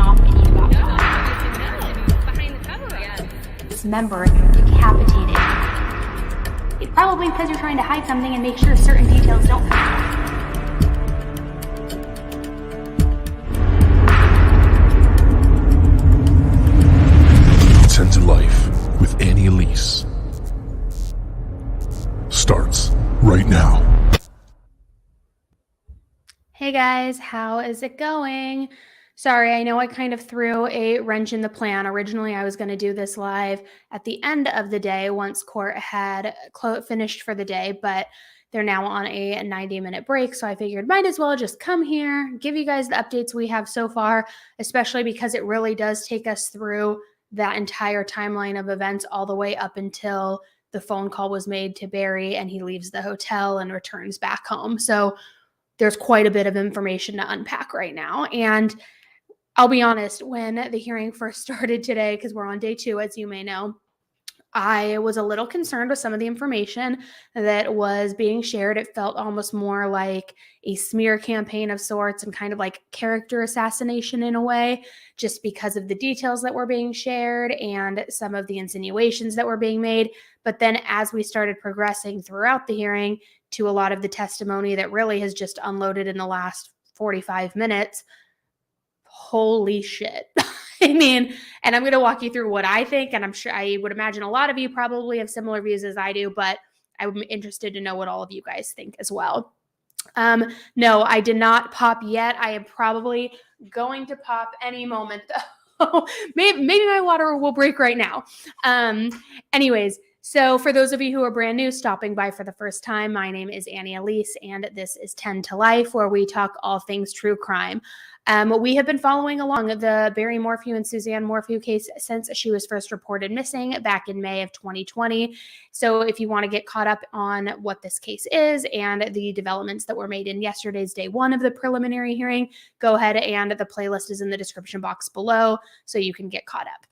off and you got behind the cover up. Member decapitated. It's probably because you're trying to hide something and make sure certain details don't come out. Tend to Life with Elise starts right now. Hey guys, how is it going? Sorry, I know I kind of threw a wrench in the plan. Originally, I was going to do this live at the end of the day once court had finished for the day, but they're now on a 90-minute break, so I figured might as well just come here, give you guys the updates we have so far, especially because it really does take us through that entire timeline of events all the way up until the phone call was made to Barry and he leaves the hotel and returns back home. So there's quite a bit of information to unpack right now. And I'll be honest, when the hearing first started today, because we're on day 2, as you may know, I was a little concerned with some of the information that was being shared. It felt almost more like a smear campaign of sorts and kind of like character assassination in a way, just because of the details that were being shared and some of the insinuations that were being made. But then as we started progressing throughout the hearing to a lot of the testimony that really has just unloaded in the last 45 minutes, holy shit. I mean, and I'm going to walk you through what I think, and I would imagine a lot of you probably have similar views as I do, but I'm interested to know what all of you guys think as well. No, I did not pop yet. I am probably going to pop any moment though. maybe my water will break right now. Anyways, so for those of you who are brand new, stopping by for the first time, my name is Elise, and this is Tend to Life, where we talk all things true crime. We have been following along the Barry Morphew and Suzanne Morphew case since she was first reported missing back in May of 2020. So if you want to get caught up on what this case is and the developments that were made in yesterday's day 1 of the preliminary hearing, go ahead, and the playlist is in the description box below so you can get caught up.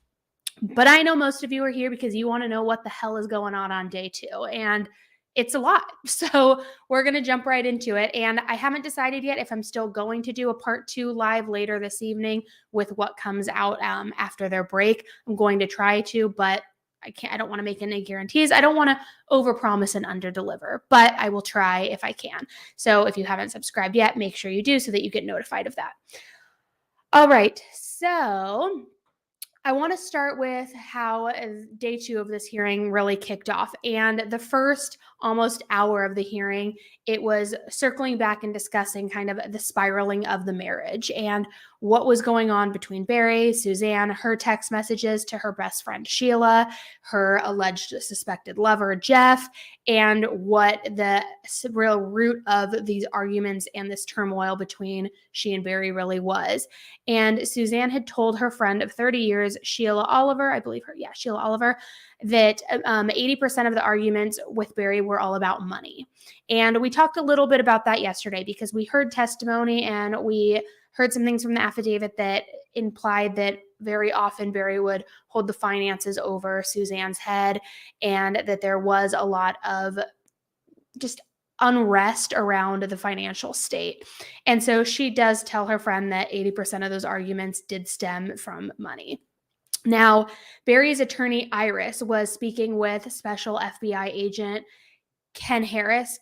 But I know most of you are here because you want to know what the hell is going on day 2. And it's a lot. So we're going to jump right into it. And I haven't decided yet if I'm still going to do a part 2 live later this evening with what comes out after their break. I'm going to try to, but I don't want to make any guarantees. I don't want to overpromise and underdeliver, but I will try if I can. So if you haven't subscribed yet, make sure you do so that you get notified of that. All right. So I want to start with how day 2 of this hearing really kicked off. And the first almost hour of the hearing, it was circling back and discussing kind of the spiraling of the marriage and what was going on between Barry, Suzanne, her text messages to her best friend Sheila, her alleged suspected lover Jeff, and what the real root of these arguments and this turmoil between she and Barry really was. And Suzanne had told her friend of 30 years, Sheila Oliver, that 80% of the arguments with Barry were all about money. And we talked a little bit about that yesterday because we heard testimony and we heard some things from the affidavit that implied that very often Barry would hold the finances over Suzanne's head and that there was a lot of just unrest around the financial state. And so she does tell her friend that 80% of those arguments did stem from money. Now, Barry's attorney, Iris, was speaking with Special FBI Agent Ken Harris,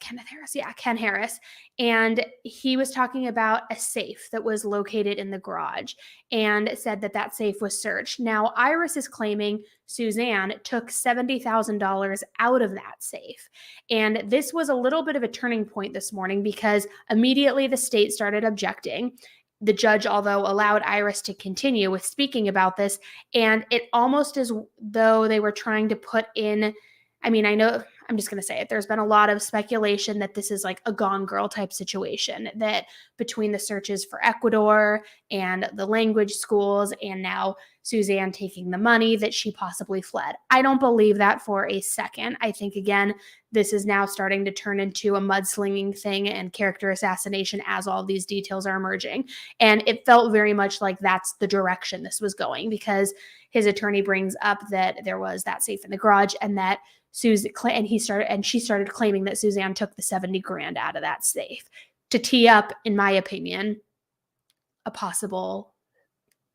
and he was talking about a safe that was located in the garage and said that that safe was searched. Now, Iris is claiming Suzanne took $70,000 out of that safe. And this was a little bit of a turning point this morning because immediately the state started objecting. The judge, although, allowed Iris to continue with speaking about this, and it almost as though they were trying to put in, I know, I'm just going to say it. There's been a lot of speculation that this is like a Gone Girl type situation, that between the searches for Ecuador and the language schools and now Suzanne taking the money that she possibly fled. I don't believe that for a second. I think, again, this is now starting to turn into a mudslinging thing and character assassination as all these details are emerging. And it felt very much like that's the direction this was going because his attorney brings up that there was that safe in the garage and that she started claiming that Suzanne took the $70,000 out of that safe to tee up, in my opinion, a possible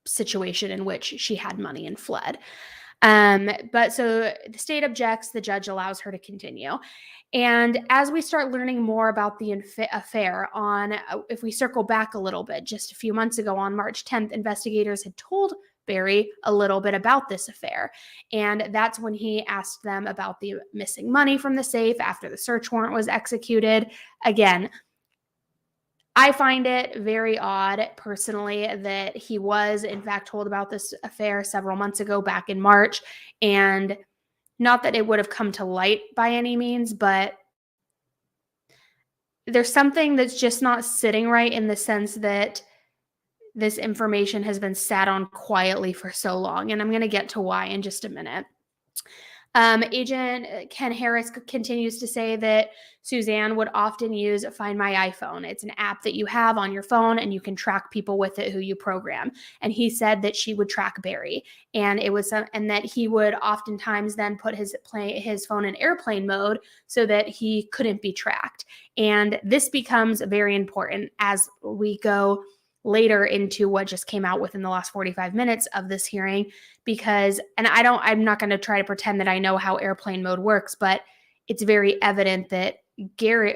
situation in which she had money and fled. But so the state objects, the judge allows her to continue. And as we start learning more about the affair if we circle back a little bit, just a few months ago on March 10th, investigators had told Barry a little bit about this affair. And that's when he asked them about the missing money from the safe after the search warrant was executed. Again, I find it very odd personally that he was in fact told about this affair several months ago back in March, and not that it would have come to light by any means, but there's something that's just not sitting right in the sense that this information has been sat on quietly for so long, and I'm going to get to why in just a minute. Agent Ken Harris continues to say that Suzanne would often use Find My iPhone. It's an app that you have on your phone and you can track people with it who you program. And he said that she would track Barry, and and that he would oftentimes then put his phone in airplane mode so that he couldn't be tracked. And this becomes very important as we go later into what just came out within the last 45 minutes of this hearing, because, and I'm not going to try to pretend that I know how airplane mode works, but it's very evident that Barry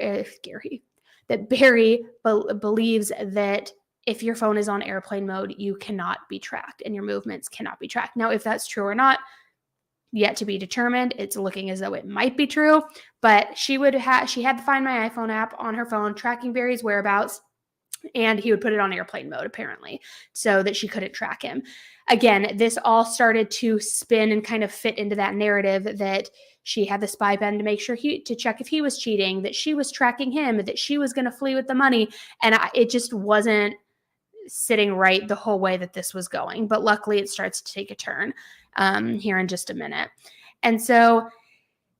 believes that if your phone is on airplane mode, you cannot be tracked and your movements cannot be tracked. Now, if that's true or not, yet to be determined. It's looking as though it might be true, but she had the Find My iPhone app on her phone tracking Barry's whereabouts, and he would put it on airplane mode apparently so that she couldn't track him. Again, this all started to spin and kind of fit into that narrative that she had the spy pen to make sure to check if he was cheating, that she was tracking him, that she was going to flee with the money. And it just wasn't sitting right the whole way that this was going. But luckily it starts to take a turn here in just a minute. And so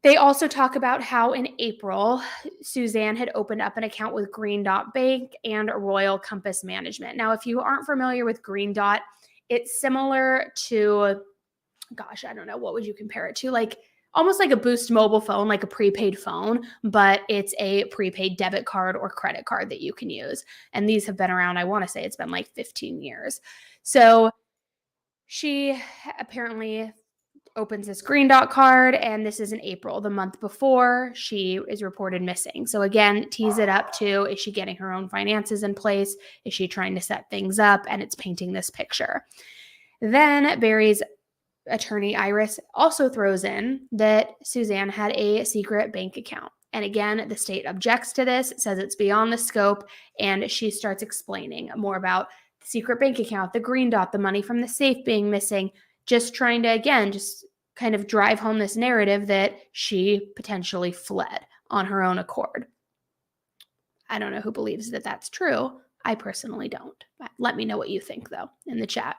they also talk about how in April, Suzanne had opened up an account with Green Dot Bank and Royal Compass Management. Now, if you aren't familiar with Green Dot, it's similar to, gosh, I don't know, what would you compare it to? Like almost like a Boost mobile phone, like a prepaid phone, but it's a prepaid debit card or credit card that you can use. And these have been around, I want to say it's been like 15 years. So she apparently opens this Green Dot card, and this is in April, the month before she is reported missing. So again, tease it up to, is she getting her own finances in place? Is she trying to set things up? And it's painting this picture. Then Barry's attorney, Iris, also throws in that Suzanne had a secret bank account. And again, the state objects to this, says it's beyond the scope, and she starts explaining more about the secret bank account, the Green Dot, the money from the safe being missing, just trying to, again, just kind of drive home this narrative that she potentially fled on her own accord. I don't know who believes that that's true. I personally don't. Let me know what you think, though, in the chat.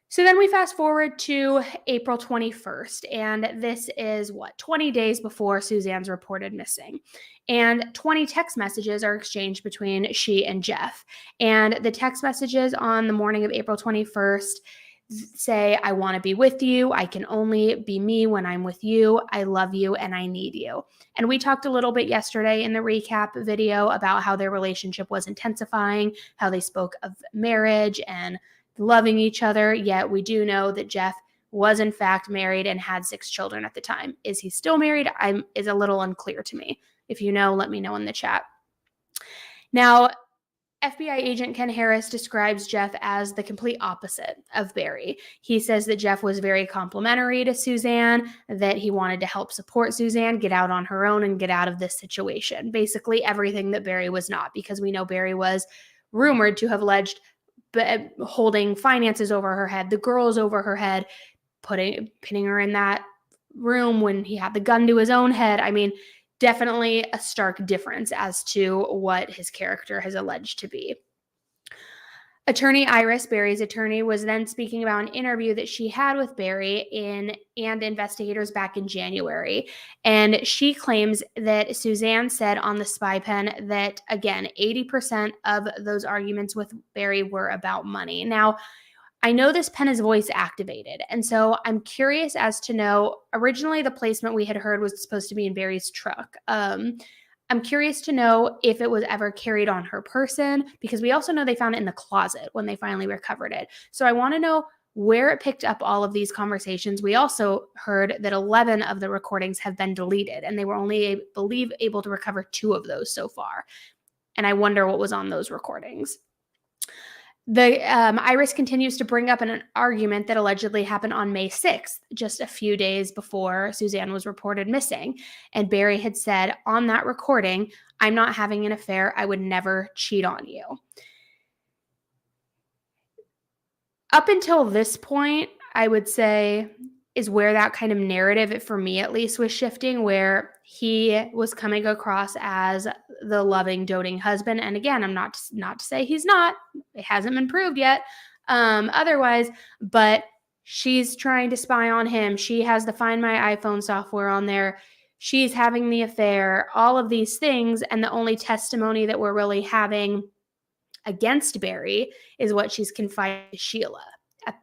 So then we fast forward to April 21st, and this is 20 days before Suzanne's reported missing. And 20 text messages are exchanged between she and Jeff. And the text messages on the morning of April 21st say, I want to be with you. I can only be me when I'm with you. I love you and I need you. And we talked a little bit yesterday in the recap video about how their relationship was intensifying, how they spoke of marriage and loving each other. Yet we do know that Jeff was in fact married and had 6 children at the time. Is he still married? Is a little unclear to me. If you know, let me know in the chat. Now, FBI agent Ken Harris describes Jeff as the complete opposite of Barry. He says that Jeff was very complimentary to Suzanne, that he wanted to help support Suzanne get out on her own and get out of this situation. Basically everything that Barry was not, because we know Barry was rumored to have alleged holding finances over her head, the girls over her head, pinning her in that room when he had the gun to his own head. I mean, definitely a stark difference as to what his character has alleged to be. Attorney Iris, Barry's attorney, was then speaking about an interview that she had with Barry and investigators back in January. And she claims that Suzanne said on the spy pen that, again, 80% of those arguments with Barry were about money. Now, I know this pen is voice activated, and so I'm curious as to know, originally the placement we had heard was supposed to be in Barry's truck. I'm curious to know if it was ever carried on her person, because we also know they found it in the closet when they finally recovered it. So I want to know where it picked up all of these conversations. We also heard that 11 of the recordings have been deleted, and they were only, I believe, able to recover 2 of those so far. And I wonder what was on those recordings. The Iris continues to bring up an argument that allegedly happened on May 6th, just a few days before Suzanne was reported missing. And Barry had said on that recording, "I'm not having an affair. I would never cheat on you." Up until this point, I would say, is where that kind of narrative, for me at least, was shifting, where he was coming across as the loving, doting husband. And again, I'm not to say he's not. It hasn't been proved yet otherwise, but she's trying to spy on him. She has the Find My iPhone software on there. She's having the affair, all of these things. And the only testimony that we're really having against Barry is what she's confided to Sheila,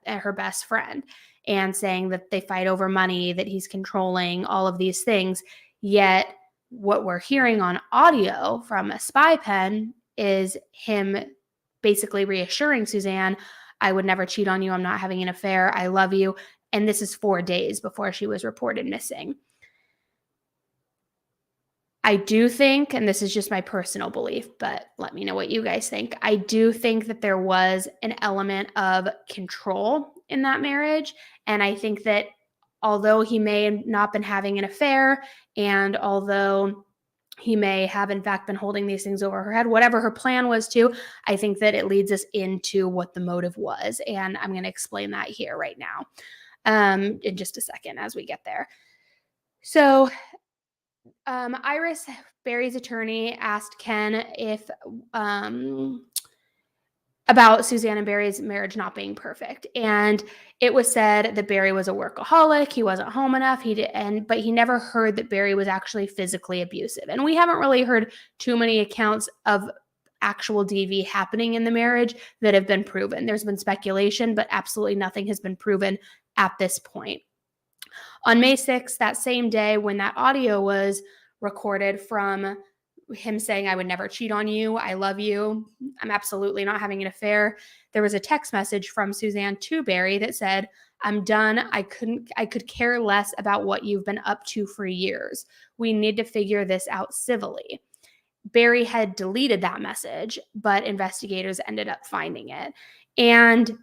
at her best friend, and saying that they fight over money, that he's controlling, all of these things. Yet what we're hearing on audio from a spy pen is him basically reassuring Suzanne, "I would never cheat on you. I'm not having an affair. I love you." And this is 4 days before she was reported missing. I do think, and this is just my personal belief, but let me know what you guys think. I do think that there was an element of control in that marriage. And I think that although he may have not been having an affair, and although he may have in fact been holding these things over her head, whatever her plan was to, I think that it leads us into what the motive was. And I'm going to explain that here right now in just a second as we get there. So Iris, Barry's attorney, asked Ken if about Suzanne and Barry's marriage not being perfect. And it was said that Barry was a workaholic. He wasn't home enough. But he never heard that Barry was actually physically abusive. And we haven't really heard too many accounts of actual DV happening in the marriage that have been proven. There's been speculation, but absolutely nothing has been proven at this point. On May 6th, that same day when that audio was recorded from him saying, "I would never cheat on you. I love you. I'm absolutely not having an affair," there was a text message from Suzanne to Barry that said, "I'm done. I could care less about what you've been up to for years. We need to figure this out civilly." Barry had deleted that message, but investigators ended up finding it. And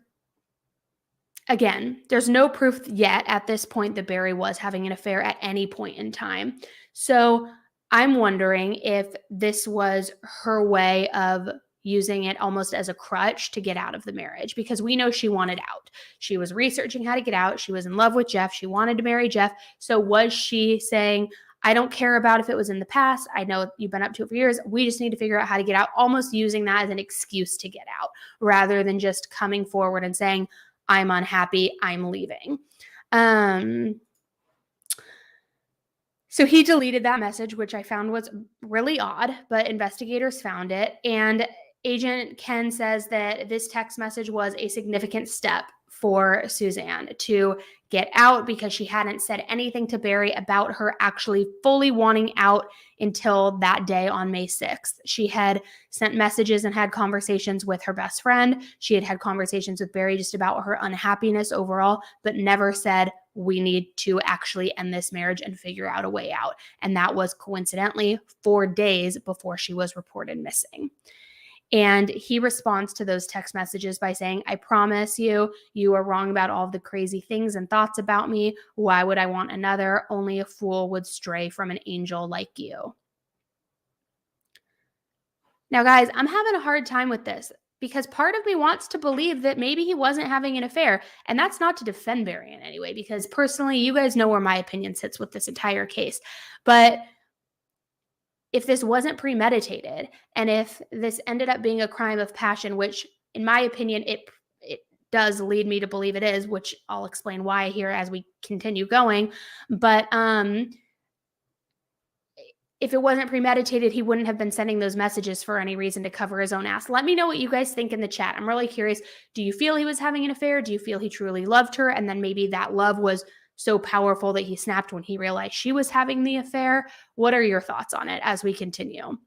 again, there's no proof yet at this point that Barry was having an affair at any point in time. So I'm wondering if this was her way of using it almost as a crutch to get out of the marriage, because we know she wanted out. She was researching how to get out. She was in love with Jeff. She wanted to marry Jeff. So was she saying, "I don't care about if it was in the past. I know you've been up to it for years. We just need to figure out how to get out," almost using that as an excuse to get out rather than just coming forward and saying, "I'm unhappy. I'm leaving." So he deleted that message, which I found was really odd, but investigators found it. And Agent Ken says that this text message was a significant step for Suzanne to get out, because she hadn't said anything to Barry about her actually fully wanting out until that day on May 6th. She had sent messages and had conversations with her best friend. She had conversations with Barry just about her unhappiness overall, but never said, "We need to actually end this marriage and figure out a way out." And that was coincidentally 4 days before she was reported missing. And he responds to those text messages by saying, "I promise you, you are wrong about all of the crazy things and thoughts about me. Why would I want another? Only a fool would stray from an angel like you." Now, guys, I'm having a hard time with this, because part of me wants to believe that maybe he wasn't having an affair. And that's not to defend Barry in any way, because personally, you guys know where my opinion sits with this entire case. But if this wasn't premeditated, and if this ended up being a crime of passion, which in my opinion, it does lead me to believe it is, which I'll explain why here as we continue going. But if it wasn't premeditated, he wouldn't have been sending those messages for any reason to cover his own ass. Let me know what you guys think in the chat. I'm really curious. Do you feel he was having an affair? Do you feel he truly loved her? And then maybe that love was so powerful that he snapped when he realized she was having the affair? What are your thoughts on it as we continue?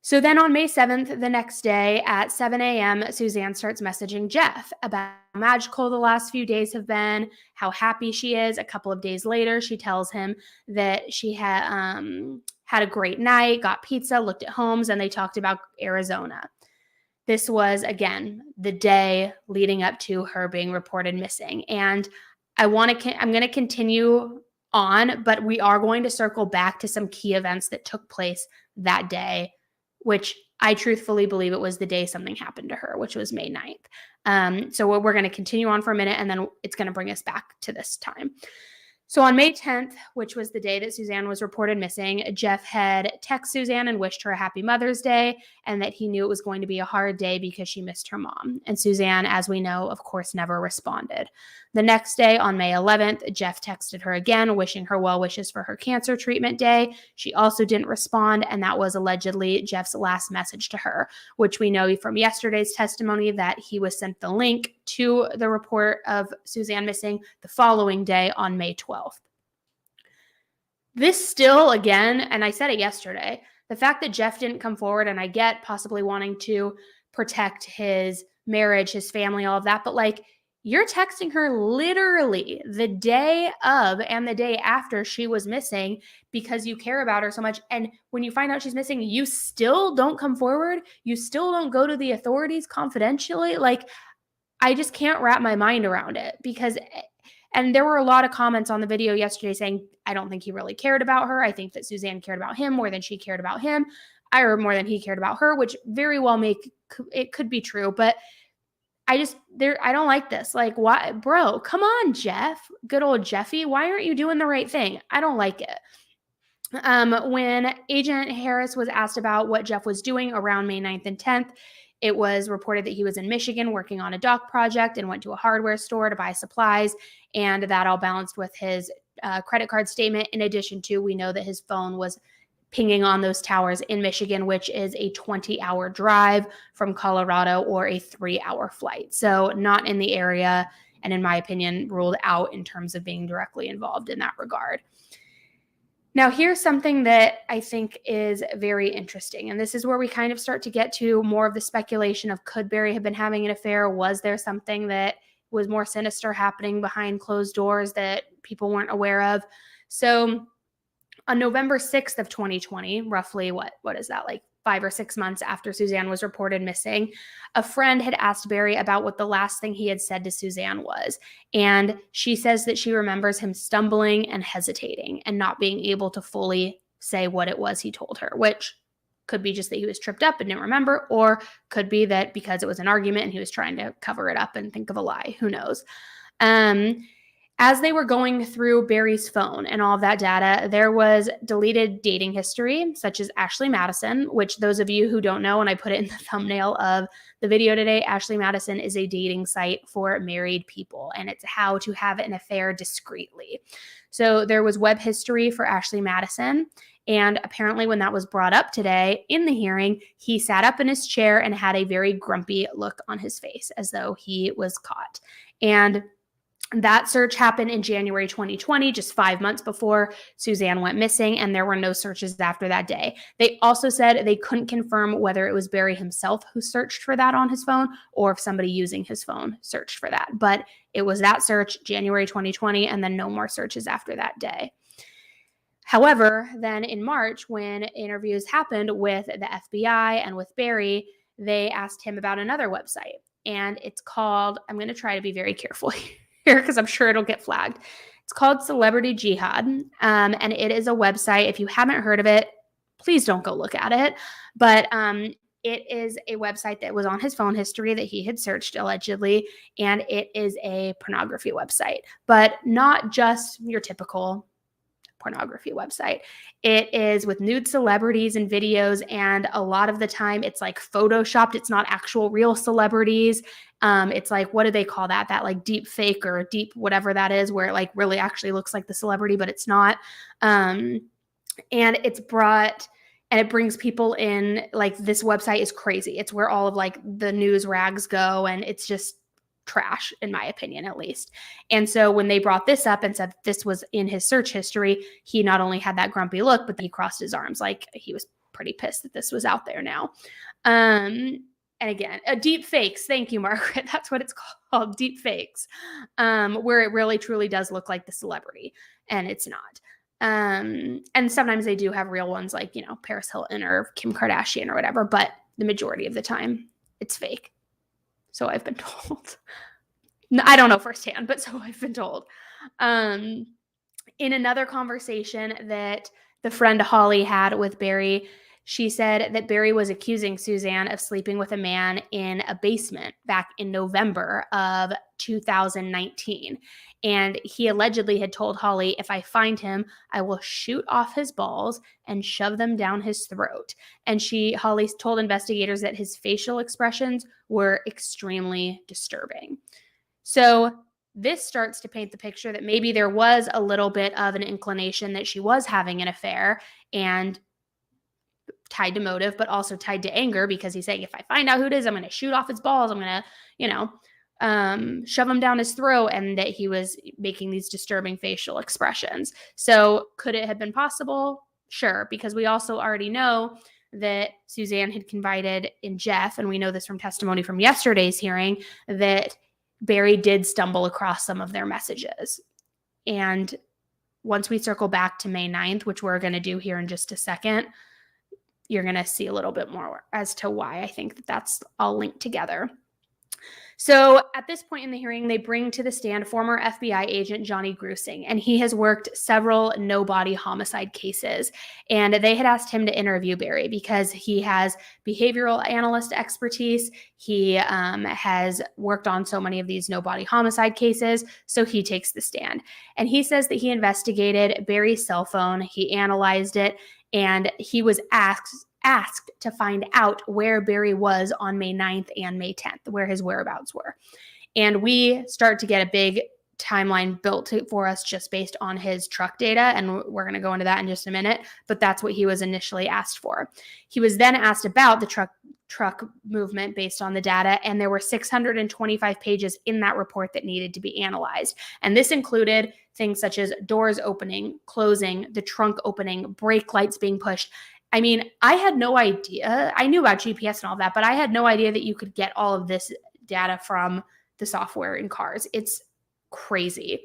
So then on May 7th, the next day at 7 a.m., Suzanne starts messaging Jeff about how magical the last few days have been, how happy she is. A couple of days later, she tells him that she had a great night, got pizza, looked at homes, and they talked about Arizona. This was, again, the day leading up to her being reported missing. And I'm going to continue on, but we are going to circle back to some key events that took place that day, which I truthfully believe it was the day something happened to her, which was May 9th. So we're going to continue on for a minute, and then it's going to bring us back to this time. So on May 10th, which was the day that Suzanne was reported missing, Jeff had texted Suzanne and wished her a happy Mother's Day, and that he knew it was going to be a hard day because she missed her mom. And Suzanne, as we know, of course, never responded. The next day, on May 11th, Jeff texted her again, wishing her well wishes for her cancer treatment day. She also didn't respond, and that was allegedly Jeff's last message to her, which we know from yesterday's testimony that he was sent the link to the report of Suzanne missing the following day on May 12th. This still, again, and I said it yesterday, the fact that Jeff didn't come forward, and I get possibly wanting to protect his marriage, his family, all of that, but like, you're texting her literally the day of and the day after she was missing because you care about her so much. And when you find out she's missing, you still don't come forward. You still don't go to the authorities confidentially. Like, I just can't wrap my mind around it because, and there were a lot of comments on the video yesterday saying, I don't think he really cared about her. I think that Suzanne cared about him more than she cared about him, or more than he cared about her, which very well it could be true. But I don't like this. Like, why, bro, come on, Jeff, good old Jeffy. Why aren't you doing the right thing? I don't like it. When Agent Harris was asked about what Jeff was doing around May 9th and 10th, it was reported that he was in Michigan working on a dock project and went to a hardware store to buy supplies, and that all balanced with his credit card statement. In addition to, we know that his phone was pinging on those towers in Michigan, which is a 20-hour drive from Colorado or a 3-hour flight. So not in the area, and in my opinion, ruled out in terms of being directly involved in that regard. Now, here's something that I think is very interesting, and this is where we kind of start to get to more of the speculation of, could Barry have been having an affair? Was there something that was more sinister happening behind closed doors that people weren't aware of? So on November 6th of 2020, roughly what is that, like 5 or 6 months after Suzanne was reported missing, a friend had asked Barry about what the last thing he had said to Suzanne was. And she says that she remembers him stumbling and hesitating and not being able to fully say what it was he told her, which could be just that he was tripped up and didn't remember, or could be that because it was an argument and he was trying to cover it up and think of a lie. Who knows? As they were going through Barry's phone and all of that data, there was deleted dating history, such as Ashley Madison, which those of you who don't know, and I put it in the thumbnail of the video today, Ashley Madison is a dating site for married people, and it's how to have an affair discreetly. So there was web history for Ashley Madison, and apparently when that was brought up today in the hearing, he sat up in his chair and had a very grumpy look on his face as though he was caught. And that search happened in January 2020, just 5 months before Suzanne went missing, and there were no searches after that day. They also said they couldn't confirm whether it was Barry himself who searched for that on his phone or if somebody using his phone searched for that. But it was that search, January 2020, and then no more searches after that day. However, then in March, when interviews happened with the FBI and with Barry, they asked him about another website, and it's called, I'm going to try to be very careful here because I'm sure it'll get flagged. It's called Celebrity Jihad, and it is a website. If you haven't heard of it, please don't go look at it. But it is a website that was on his phone history that he had searched allegedly, and it is a pornography website, but not just your typical pornography website. It is with nude celebrities and videos, and a lot of the time it's like photoshopped. It's not actual real celebrities. It's like, what do they call that? That like deep fake or deep whatever that is, where it like really actually looks like the celebrity, but it's not. And it's brought, and it brings people in. Like, this website is crazy. It's where all of like the news rags go, and it's just trash, in my opinion, at least. And so when they brought this up and said this was in his search history, he not only had that grumpy look, but he crossed his arms like he was pretty pissed that this was out there now. And again, deep fakes. Thank you, Margaret. That's what it's called, deep fakes, where it really truly does look like the celebrity, and it's not. And sometimes they do have real ones like, Paris Hilton or Kim Kardashian or whatever, but the majority of the time it's fake. So I've been told. I don't know firsthand, but so I've been told. In another conversation that the friend Holly had with Barry, she said that Barry was accusing Suzanne of sleeping with a man in a basement back in November of 2019. And he allegedly had told Holly, if I find him, I will shoot off his balls and shove them down his throat. And Holly told investigators that his facial expressions were extremely disturbing. So this starts to paint the picture that maybe there was a little bit of an inclination that she was having an affair, and tied to motive, but also tied to anger, because he's saying, if I find out who it is, I'm going to shoot off his balls. I'm going to, shove him down his throat, and that he was making these disturbing facial expressions. So could it have been possible? Sure, because we also already know that Suzanne had confided in Jeff, and we know this from testimony from yesterday's hearing, that Barry did stumble across some of their messages. And once we circle back to May 9th, which we're going to do here in just a second, you're going to see a little bit more as to why I think that that's all linked together. So at this point in the hearing, they bring to the stand former FBI agent Johnny Grusing, and he has worked several no-body homicide cases. And they had asked him to interview Barry because he has behavioral analyst expertise. He has worked on so many of these no-body homicide cases, so he takes the stand. And he says that he investigated Barry's cell phone, he analyzed it, and he was asked to find out where Barry was on May 9th and May 10th, where his whereabouts were. And we start to get a big timeline built for us just based on his truck data, and we're going to go into that in just a minute, but that's what he was initially asked for. He was then asked about the truck movement based on the data, and there were 625 pages in that report that needed to be analyzed. And this included things such as doors opening, closing, the trunk opening, brake lights being pushed. I mean, I had no idea. I knew about GPS and all that, but I had no idea that you could get all of this data from the software in cars. It's crazy.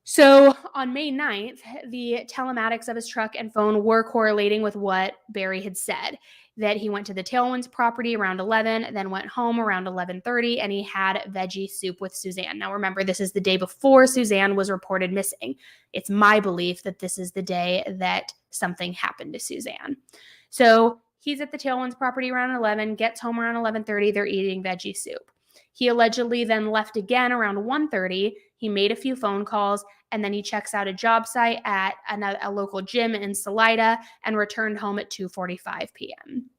So on May 9th, the telematics of his truck and phone were correlating with what Barry had said, that he went to the Tailwinds property around 11, then went home around 11:30, and he had veggie soup with Suzanne. Now remember, this is the day before Suzanne was reported missing. It's my belief that this is the day that something happened to Suzanne. So he's at the Tailwinds property around 11, gets home around 11:30, they're eating veggie soup. He allegedly then left again around 1:30. He made a few phone calls, and then he checks out a job site at a local gym in Salida and returned home at 2:45 p.m.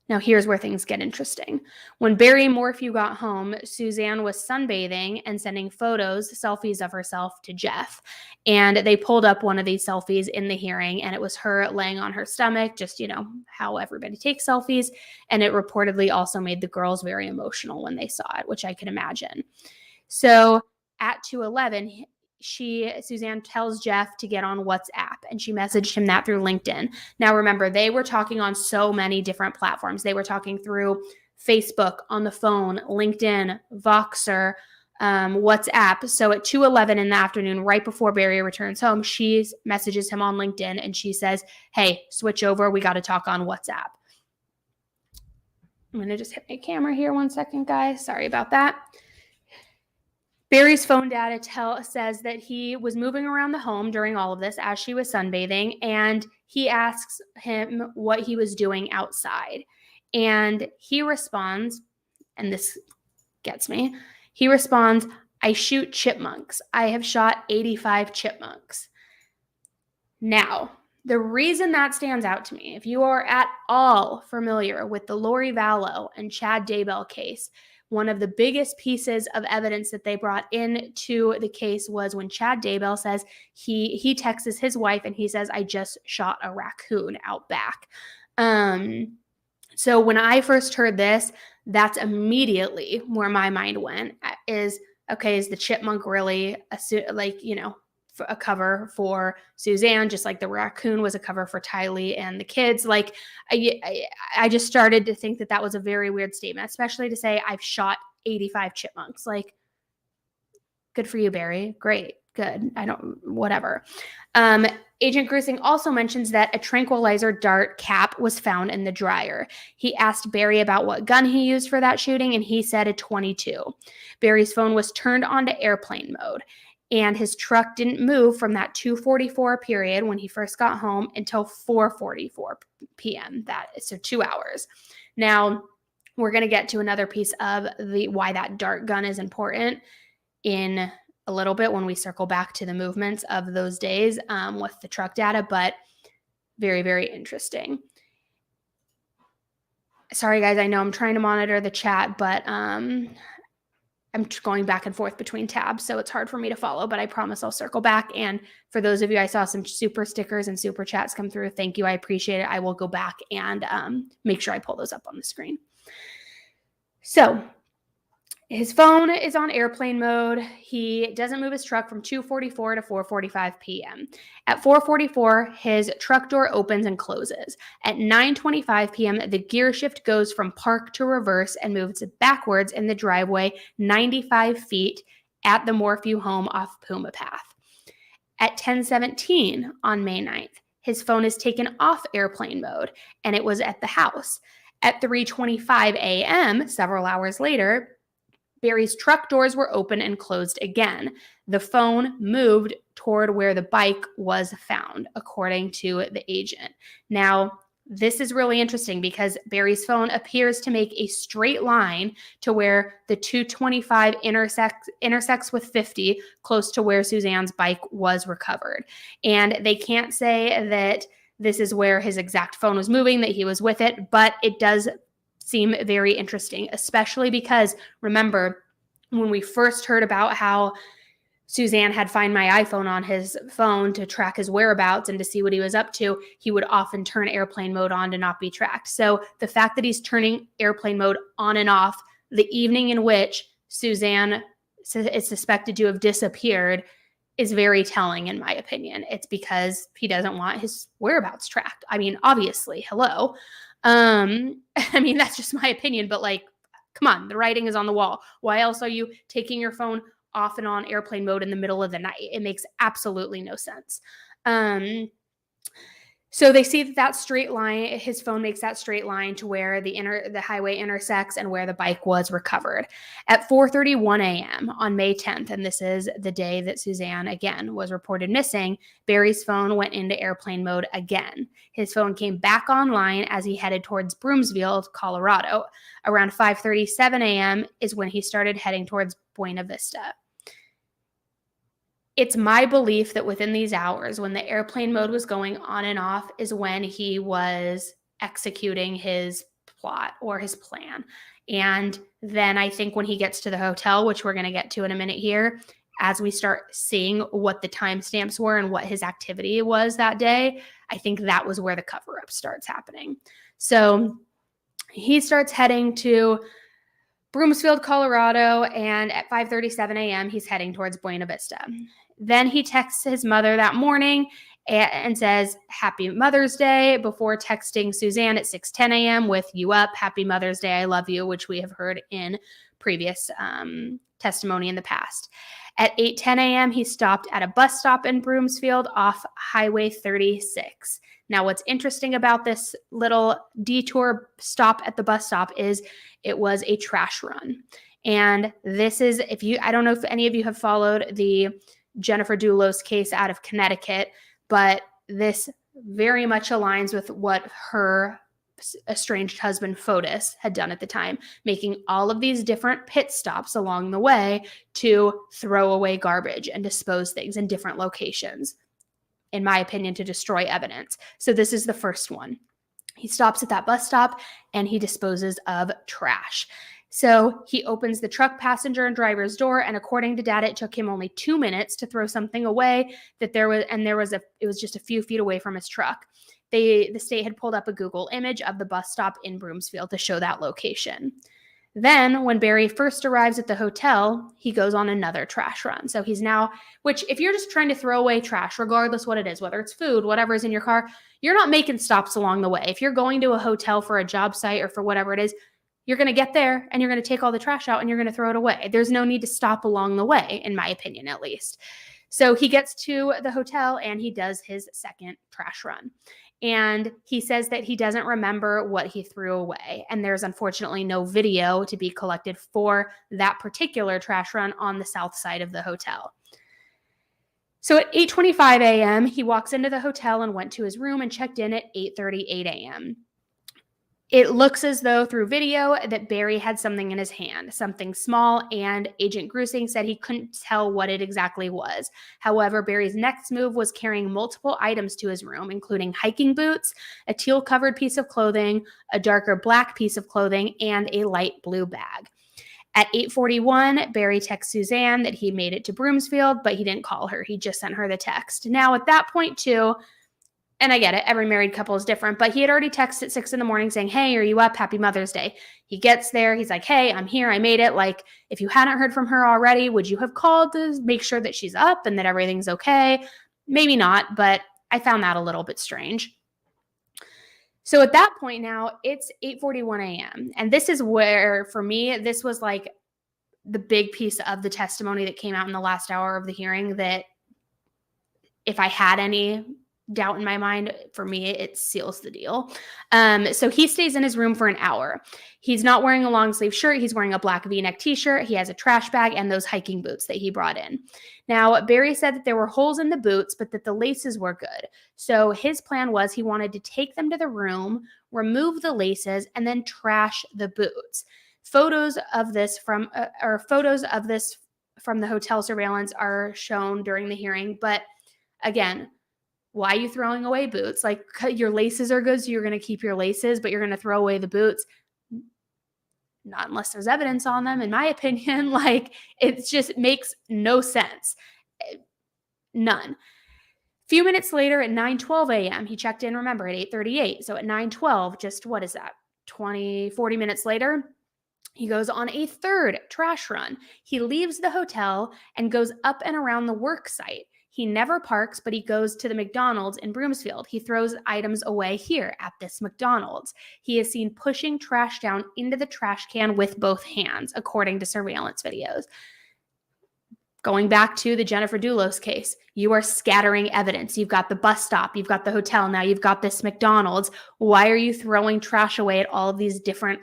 Now, here's where things get interesting. When Barry Morphew got home, Suzanne was sunbathing and sending selfies of herself to Jeff. And they pulled up one of these selfies in the hearing, and it was her laying on her stomach, just, how everybody takes selfies. And it reportedly also made the girls very emotional when they saw it, which I can imagine. So at 2:11, Suzanne tells Jeff to get on WhatsApp, and she messaged him that through LinkedIn. Now, remember, they were talking on so many different platforms. They were talking through Facebook, on the phone, LinkedIn, Voxer, WhatsApp. So at 2:11 in the afternoon, right before Barry returns home, she messages him on LinkedIn, and she says, hey, switch over. We got to talk on WhatsApp. I'm going to just hit my camera here one second, guys. Sorry about that. Barry's phone data says that he was moving around the home during all of this as she was sunbathing, and he asks him what he was doing outside. And he responds, and this gets me, he responds, I shoot chipmunks. I have shot 85 chipmunks. Now, the reason that stands out to me, if you are at all familiar with the Lori Vallow and Chad Daybell case, one of the biggest pieces of evidence that they brought into the case was when Chad Daybell says he texts his wife and he says, I just shot a raccoon out back. So when I first heard this, That's immediately where my mind went is, okay, is the chipmunk really a cover for Suzanne, just like the raccoon was a cover for Tylee and the kids? Like, I just started to think that was a very weird statement, especially to say I've shot 85 chipmunks. Like, good for you, Barry. Great. Good. Whatever. Agent Grusing also mentions that a tranquilizer dart cap was found in the dryer. He asked Barry about what gun he used for that shooting, and he said a .22. Barry's phone was turned onto airplane mode, and his truck didn't move from that 2:44 period when he first got home until 4:44 p.m. So 2 hours. Now, we're going to get to another piece of why that dart gun is important in a little bit when we circle back to the movements of those days with the truck data, but very, very interesting. Sorry, guys, I know I'm trying to monitor the chat, but I'm going back and forth between tabs, so it's hard for me to follow, but I promise I'll circle back. And for those of you, I saw some super stickers and super chats come through. Thank you. I appreciate it. I will go back and make sure I pull those up on the screen. So his phone is on airplane mode. He doesn't move his truck from 2:44 to 4:45 p.m. At 4:44, his truck door opens and closes. At 9:25 p.m., the gear shift goes from park to reverse and moves backwards in the driveway 95 feet at the Morphew home off Puma Path. At 10:17 on May 9th, his phone is taken off airplane mode, and it was at the house. At 3:25 a.m., several hours later, Barry's truck doors were open and closed again. The phone moved toward where the bike was found, according to the agent. Now, this is really interesting because Barry's phone appears to make a straight line to where the 225 intersects with 50, close to where Suzanne's bike was recovered. And they can't say that this is where his exact phone was moving, that he was with it, but it does seem very interesting, especially because, remember, when we first heard about how Suzanne had Find My iPhone on his phone to track his whereabouts and to see what he was up to, he would often turn airplane mode on to not be tracked. So the fact that he's turning airplane mode on and off the evening in which Suzanne is suspected to have disappeared is very telling, in my opinion. It's because he doesn't want his whereabouts tracked. I mean, obviously, hello. I mean, that's just my opinion, but like, come on, the writing is on the wall. Why else are you taking your phone off and on airplane mode in the middle of the night? It makes absolutely no sense. So they see that straight line, his phone makes that straight line to where the highway intersects and where the bike was recovered. At 4:31 a.m. on May 10th, and this is the day that Suzanne, again, was reported missing, Barry's phone went into airplane mode again. His phone came back online as he headed towards Broomsfield, Colorado. Around 5:37 a.m. is when he started heading towards Buena Vista. It's my belief that within these hours, when the airplane mode was going on and off, is when he was executing his plot or his plan. And then I think when he gets to the hotel, which we're going to get to in a minute here, as we start seeing what the timestamps were and what his activity was that day, I think that was where the cover-up starts happening. So he starts heading to Broomsfield, Colorado, and at 5:37 a.m., he's heading towards Buena Vista. Then he texts his mother that morning and says, Happy Mother's Day, before texting Suzanne at 6:10 a.m. with "You up, Happy Mother's Day, I love you," which we have heard in previous testimony in the past. At 8:10 a.m., he stopped at a bus stop in Broomsfield off Highway 36. Now, what's interesting about this little detour stop at the bus stop is it was a trash run. And this is, I don't know if any of you have followed the Jennifer Dulos case out of Connecticut, but this very much aligns with what her estranged husband Fotis had done at the time, making all of these different pit stops along the way to throw away garbage and dispose things in different locations, in my opinion, to destroy evidence. So this is the first one. He stops at that bus stop and he disposes of trash. So he opens the truck passenger and driver's door, and according to data, it took him only 2 minutes to throw something away it was just a few feet away from his truck. The state had pulled up a Google image of the bus stop in Broomsfield to show that location. Then when Barry first arrives at the hotel, he goes on another trash run. So he's now, which if you're just trying to throw away trash, regardless what it is, whether it's food, whatever is in your car, you're not making stops along the way. If you're going to a hotel for a job site or for whatever it is, you're going to get there and you're going to take all the trash out and you're going to throw it away. There's no need to stop along the way, in my opinion, at least. So he gets to the hotel and he does his second trash run. And he says that he doesn't remember what he threw away. And there's unfortunately no video to be collected for that particular trash run on the south side of the hotel. So at 8:25 a.m., he walks into the hotel and went to his room and checked in at 8:38 a.m. It looks as though through video that Barry had something in his hand, something small, and Agent Grusing said he couldn't tell what it exactly was. However, Barry's next move was carrying multiple items to his room, including hiking boots, a teal-covered piece of clothing, a darker black piece of clothing, and a light blue bag. At 8:41, Barry texts Suzanne that he made it to Broomsfield, but he didn't call her. He just sent her the text. Now, at that point, too, and I get it, every married couple is different, but he had already texted at 6 a.m. saying, hey, are you up? Happy Mother's Day. He gets there. He's like, hey, I'm here. I made it. Like, if you hadn't heard from her already, would you have called to make sure that she's up and that everything's okay? Maybe not, but I found that a little bit strange. So at that point now, it's 8:41 a.m. And this is where, for me, this was like the big piece of the testimony that came out in the last hour of the hearing that if I had any doubt in my mind, for me, it seals the deal. So he stays in his room for an hour. He's not wearing a long sleeve shirt. He's wearing a black V-neck t-shirt. He has a trash bag and those hiking boots that he brought in. Now, Barry said that there were holes in the boots, but that the laces were good. So his plan was he wanted to take them to the room, remove the laces, and then trash the boots. Photos of this from the hotel surveillance are shown during the hearing, but again, why are you throwing away boots? Like, your laces are good, so you're going to keep your laces, but you're going to throw away the boots. Not unless there's evidence on them, in my opinion. Like, it just makes no sense. None. A few minutes later at 9:12 a.m., he checked in, remember, at 8:38. So at 9:12, just what is that? 40 minutes later, he goes on a third trash run. He leaves the hotel and goes up and around the work site. He never parks, but he goes to the McDonald's in Broomsfield. He throws items away here at this McDonald's. He is seen pushing trash down into the trash can with both hands, according to surveillance videos. Going back to the Jennifer Dulos case, you are scattering evidence. You've got the bus stop, you've got the hotel, now you've got this McDonald's. Why are you throwing trash away at all of these different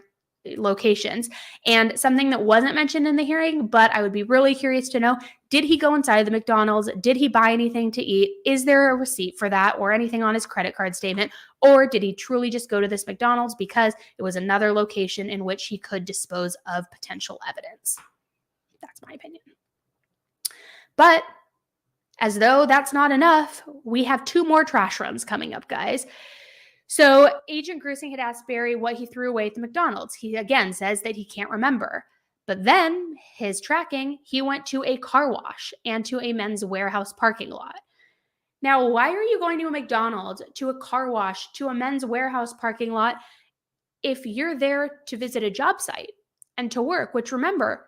locations? And something that wasn't mentioned in the hearing, but I would be really curious to know, did he go inside the McDonald's? Did he buy anything to eat? Is there a receipt for that or anything on his credit card statement? Or did he truly just go to this McDonald's because it was another location in which he could dispose of potential evidence? That's my opinion. But as though that's not enough, we have 2 more trash runs coming up, guys. So Agent Grusing had asked Barry what he threw away at the McDonald's. He again says that he can't remember. But then his tracking, he went to a car wash and to a Men's Warehouse parking lot. Now, why are you going to a McDonald's, to a car wash, to a Men's Warehouse parking lot if you're there to visit a job site and to work? Which, remember,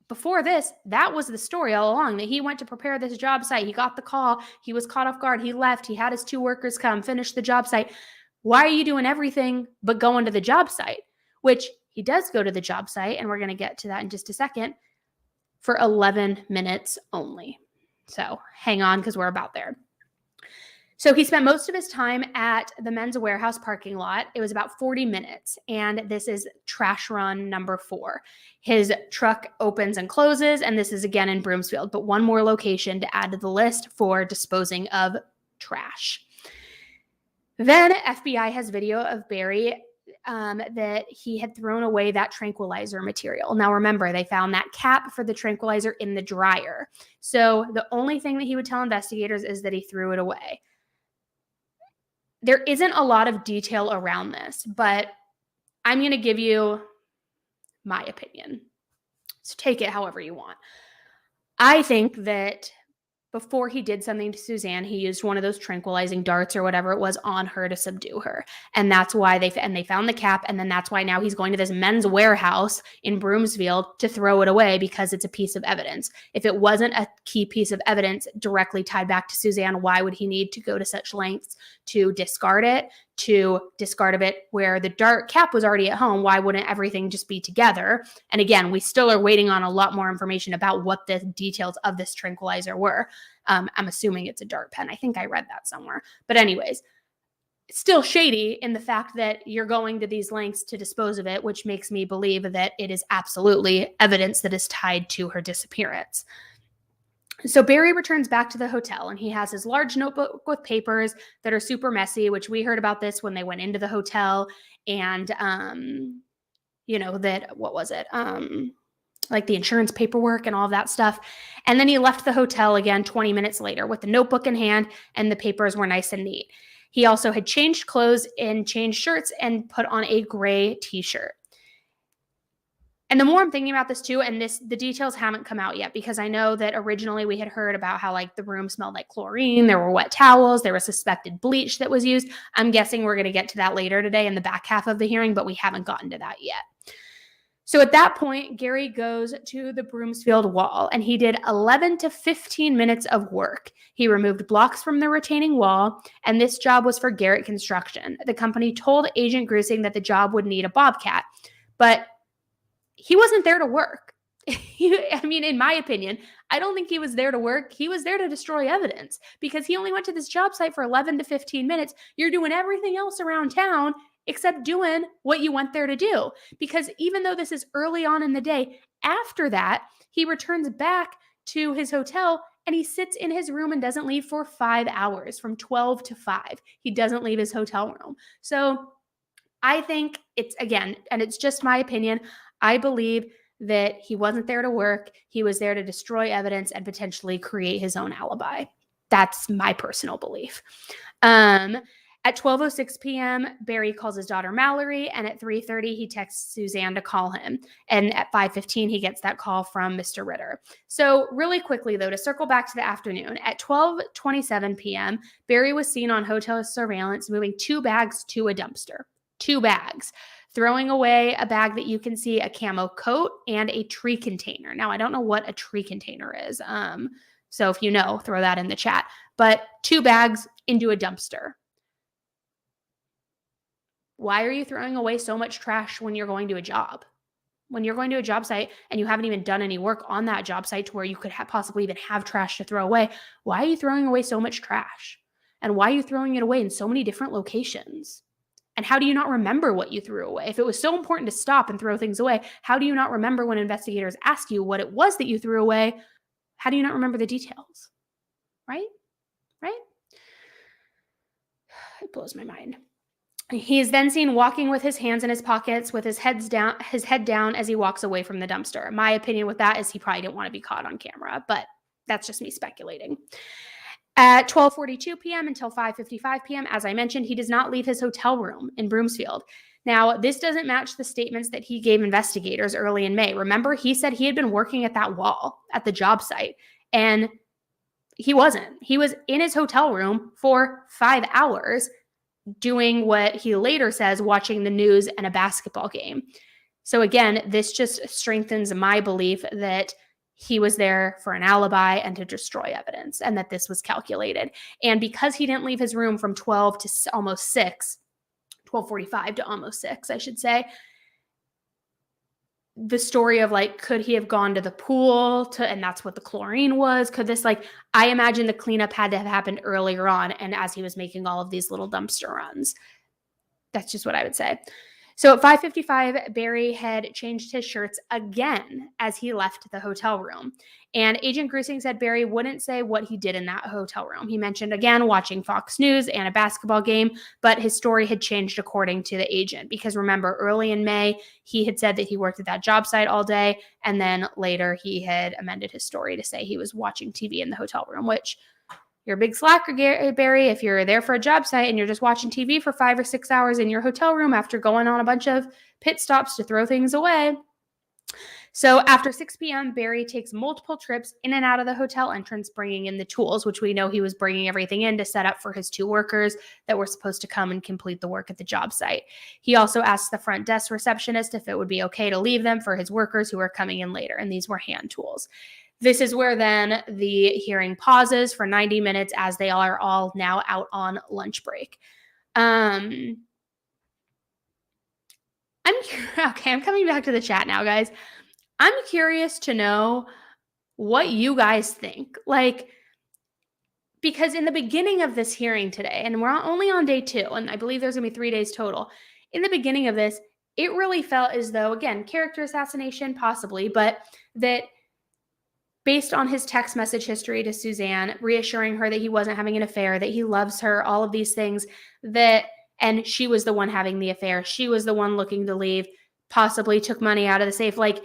before this, that was the story all along, that he went to prepare this job site. He got the call. He was caught off guard. He left. He had his 2 workers come, finish the job site. Why are you doing everything but going to the job site? Which he does go to the job site, and we're going to get to that in just a second, for 11 minutes only. So hang on, because we're about there. So he spent most of his time at the Men's Warehouse parking lot. It was about 40 minutes, and this is trash run number 4. His truck opens and closes, and this is again in Broomsfield, but one more location to add to the list for disposing of trash. Then FBI has video of Barry that he had thrown away that tranquilizer material. Now, remember, they found that cap for the tranquilizer in the dryer. So the only thing that he would tell investigators is that he threw it away. There isn't a lot of detail around this, but I'm going to give you my opinion. So take it however you want. I think that before he did something to Suzanne, he used one of those tranquilizing darts or whatever it was on her to subdue her. And that's why they found the cap. And then that's why now he's going to this men's warehouse in Broomsfield to throw it away because it's a piece of evidence. If it wasn't a key piece of evidence directly tied back to Suzanne, why would he need to go to such lengths to discard it where the dart cap was already at home? Why wouldn't everything just be together? And again, we still are waiting on a lot more information about what the details of this tranquilizer were. I'm assuming it's a dart pen. I think I read that somewhere. But anyways, it's still shady in the fact that you're going to these lengths to dispose of it, which makes me believe that it is absolutely evidence that is tied to her disappearance. So Barry returns back to the hotel and he has his large notebook with papers that are super messy, which we heard about this when they went into the hotel. And, what was it? Like the insurance paperwork and all of that stuff. And then he left the hotel again 20 minutes later with the notebook in hand, and the papers were nice and neat. He also had changed clothes and changed shirts and put on a gray t-shirt. And the more I'm thinking about this too, and the details haven't come out yet, because I know that originally we had heard about how like the room smelled like chlorine, there were wet towels, there was suspected bleach that was used. I'm guessing we're going to get to that later today in the back half of the hearing, but we haven't gotten to that yet. So at that point, Gary goes to the Broomsfield wall and he did 11 to 15 minutes of work. He removed blocks from the retaining wall, and this job was for Garrett Construction. The company told Agent Grusing that the job would need a bobcat, but he wasn't there to work. In my opinion, I don't think he was there to work. He was there to destroy evidence because he only went to this job site for 11 to 15 minutes. You're doing everything else around town except doing what you went there to do. Because even though this is early on in the day, after that, he returns back to his hotel and he sits in his room and doesn't leave for 5 hours, from 12 to 5. He doesn't leave his hotel room. So I think it's, again, and it's just my opinion, I believe that he wasn't there to work. He was there to destroy evidence and potentially create his own alibi. That's my personal belief. At 12:06 p.m., Barry calls his daughter Mallory, and at 3:30, he texts Suzanne to call him. And at 5:15, he gets that call from Mr. Ritter. So really quickly, though, to circle back to the afternoon, at 12:27 p.m., Barry was seen on hotel surveillance moving 2 bags to a dumpster. 2 bags. Throwing away a bag that you can see a camo coat and a tree container. Now, I don't know what a tree container is. So if you know, throw that in the chat. But 2 bags into a dumpster. Why are you throwing away so much trash when you're going to a job? When you're going to a job site and you haven't even done any work on that job site to where you could possibly even have trash to throw away, why are you throwing away so much trash? And why are you throwing it away in so many different locations? And how do you not remember what you threw away? If it was so important to stop and throw things away, how do you not remember when investigators ask you what it was that you threw away? How do you not remember the details? Right? It blows my mind. He is then seen walking with his hands in his pockets with his head down as he walks away from the dumpster. My opinion with that is he probably didn't want to be caught on camera, but that's just me speculating. At 12:42 p.m. until 5:55 p.m., as I mentioned, he does not leave his hotel room in Broomsfield. Now, this doesn't match the statements that he gave investigators early in May. Remember, he said he had been working at that wall at the job site, and he wasn't. He was in his hotel room for 5 hours doing what he later says, watching the news and a basketball game. So again, this just strengthens my belief that he was there for an alibi and to destroy evidence, and that this was calculated. And because he didn't leave his room from 12 to almost 6, 12:45 to almost 6, I should say, the story of like, could he have gone to the pool and that's what the chlorine was? Could this, I imagine the cleanup had to have happened earlier on, and as he was making all of these little dumpster runs. That's just what I would say. So at 5:55, Barry had changed his shirts again as he left the hotel room. And Agent Grusing said Barry wouldn't say what he did in that hotel room. He mentioned, again, watching Fox News and a basketball game, but his story had changed according to the agent. Because remember, early in May, he had said that he worked at that job site all day. And then later he had amended his story to say he was watching TV in the hotel room, which... You're a big slacker, Barry, if you're there for a job site and you're just watching TV for 5 or 6 hours in your hotel room after going on a bunch of pit stops to throw things away. So after 6 p.m., Barry takes multiple trips in and out of the hotel entrance, bringing in the tools, which we know he was bringing everything in to set up for his 2 workers that were supposed to come and complete the work at the job site. He also asked the front desk receptionist if it would be okay to leave them for his workers who were coming in later, and these were hand tools. This is where then the hearing pauses for 90 minutes as they are all now out on lunch break. I'm coming back to the chat now, guys. I'm curious to know what you guys think. Like, because in the beginning of this hearing today, and we're only on day 2, and I believe there's going to be 3 days total. In the beginning of this, it really felt as though, again, character assassination, possibly, but that based on his text message history to Suzanne, reassuring her that he wasn't having an affair, that he loves her, all of these things, and she was the one having the affair. She was the one looking to leave, possibly took money out of the safe. Like,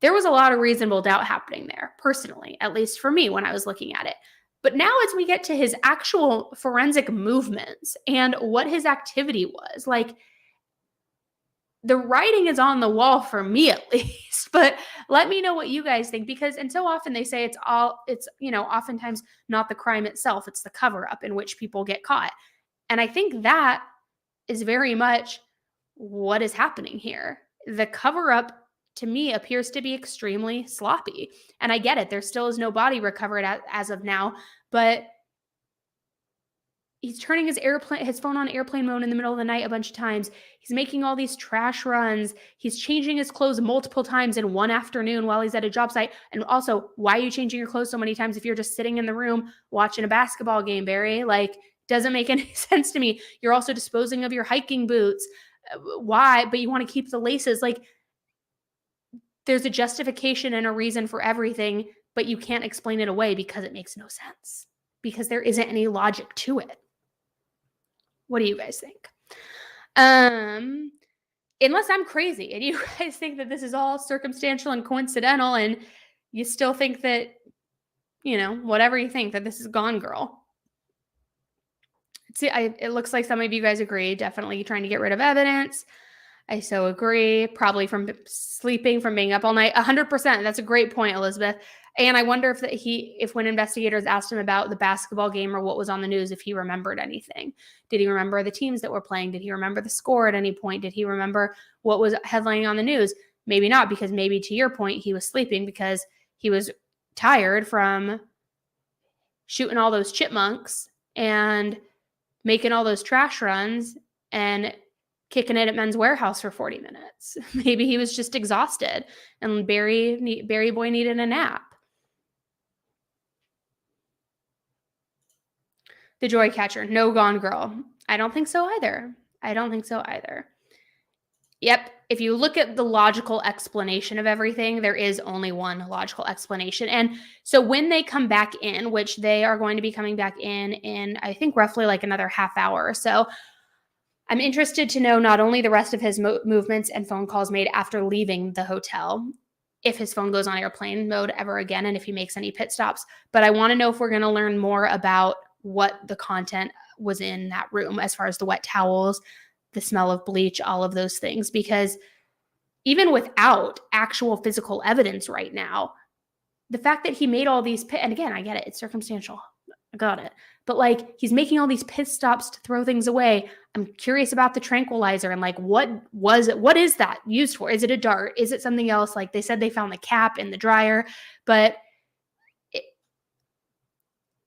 there was a lot of reasonable doubt happening there, personally, at least for me when I was looking at it. But now as we get to his actual forensic movements and what his activity was, like, the writing is on the wall for me at least. But let me know what you guys think, because, and so often they say it's oftentimes not the crime itself, it's the cover-up in which people get caught. And I think that is very much what is happening here. The cover-up, to me, appears to be extremely sloppy. And I get it. There still is no body recovered as of now, but he's turning his phone on airplane mode in the middle of the night a bunch of times. He's making all these trash runs. He's changing his clothes multiple times in one afternoon while he's at a job site. And also, why are you changing your clothes so many times if you're just sitting in the room watching a basketball game, Barry? Like, doesn't make any sense to me. You're also disposing of your hiking boots. Why? But you want to keep the laces. Like, there's a justification and a reason for everything, but you can't explain it away because it makes no sense, because there isn't any logic to it. What do you guys think? Unless I'm crazy and you guys think that this is all circumstantial and coincidental and you still think that, whatever you think, that this is Gone Girl. See, it looks like some of you guys agree. Definitely trying to get rid of evidence. I so agree. Probably from sleeping, from being up all night. 100%. That's a great point, Elizabeth. And I wonder if when investigators asked him about the basketball game or what was on the news, if he remembered anything. Did he remember the teams that were playing? Did he remember the score at any point? Did he remember what was headlining on the news? Maybe not, because maybe, to your point, he was sleeping because he was tired from shooting all those chipmunks and making all those trash runs and kicking it at Men's Warehouse for 40 minutes. Maybe he was just exhausted and Barry boy needed a nap. The Joy Catcher, no Gone Girl. I don't think so either. Yep. If you look at the logical explanation of everything, there is only one logical explanation. And so when they come back in, which they are going to be coming back in I think roughly like another half hour or so, I'm interested to know not only the rest of his movements and phone calls made after leaving the hotel, if his phone goes on airplane mode ever again, and if he makes any pit stops, but I want to know if we're going to learn more about what the content was in that room as far as the wet towels, the smell of bleach, all of those things, because even without actual physical evidence right now, the fact that he made all these and again, I get it, it's circumstantial. I got it. But like, he's making all these pit stops to throw things away. I'm curious about the tranquilizer and like, what is that used for? Is it a dart? Is it something else? Like, they said they found the cap in the dryer, but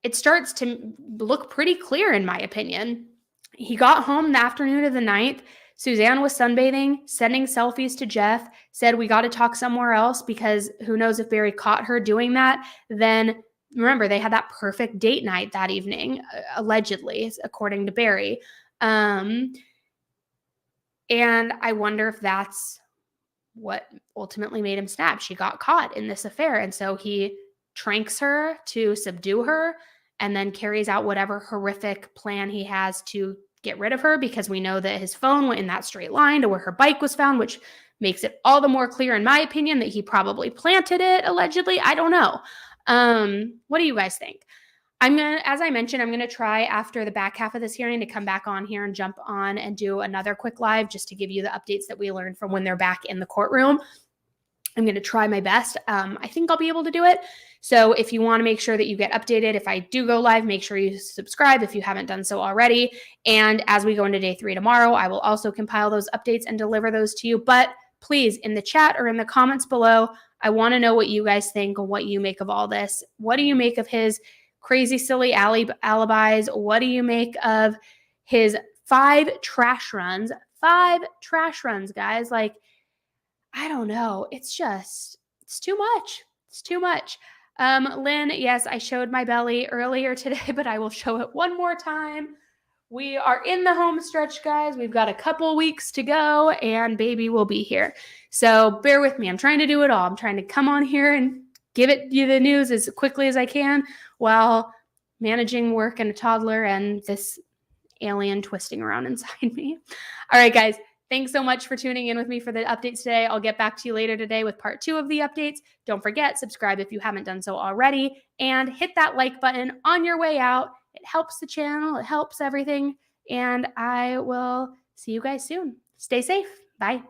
it starts to look pretty clear in my opinion. He got home the afternoon of the 9th. Suzanne was sunbathing, sending selfies to Jeff, said, we got to talk somewhere else, because who knows if Barry caught her doing that. Then remember, they had that perfect date night that evening, allegedly, according to Barry. And I wonder if that's what ultimately made him snap. She got caught in this affair. And so he tranks her to subdue her and then carries out whatever horrific plan he has to get rid of her, because we know that his phone went in that straight line to where her bike was found, which makes it all the more clear, in my opinion, that he probably planted it, allegedly. I don't know. What do you guys think? As I mentioned, I'm going to try after the back half of this hearing to come back on here and jump on and do another quick live just to give you the updates that we learned from when they're back in the courtroom. I'm going to try my best. I think I'll be able to do it. So if you want to make sure that you get updated, if I do go live, make sure you subscribe if you haven't done so already. And as we go into day 3 tomorrow, I will also compile those updates and deliver those to you. But please, in the chat or in the comments below, I want to know what you guys think and what you make of all this. What do you make of his crazy, silly alibis? What do you make of his 5 trash runs? 5 trash runs, guys. Like, I don't know. It's too much. It's too much. Lynn, yes, I showed my belly earlier today, but I will show it one more time. We are in the home stretch, guys. We've got a couple weeks to go and baby will be here. So bear with me. I'm trying to do it all. I'm trying to come on here and give you the news as quickly as I can while managing work and a toddler and this alien twisting around inside me. All right, guys. Thanks so much for tuning in with me for the updates today. I'll get back to you later today with part 2 of the updates. Don't forget, subscribe if you haven't done so already, and hit that like button on your way out. It helps the channel. It helps everything. And I will see you guys soon. Stay safe. Bye.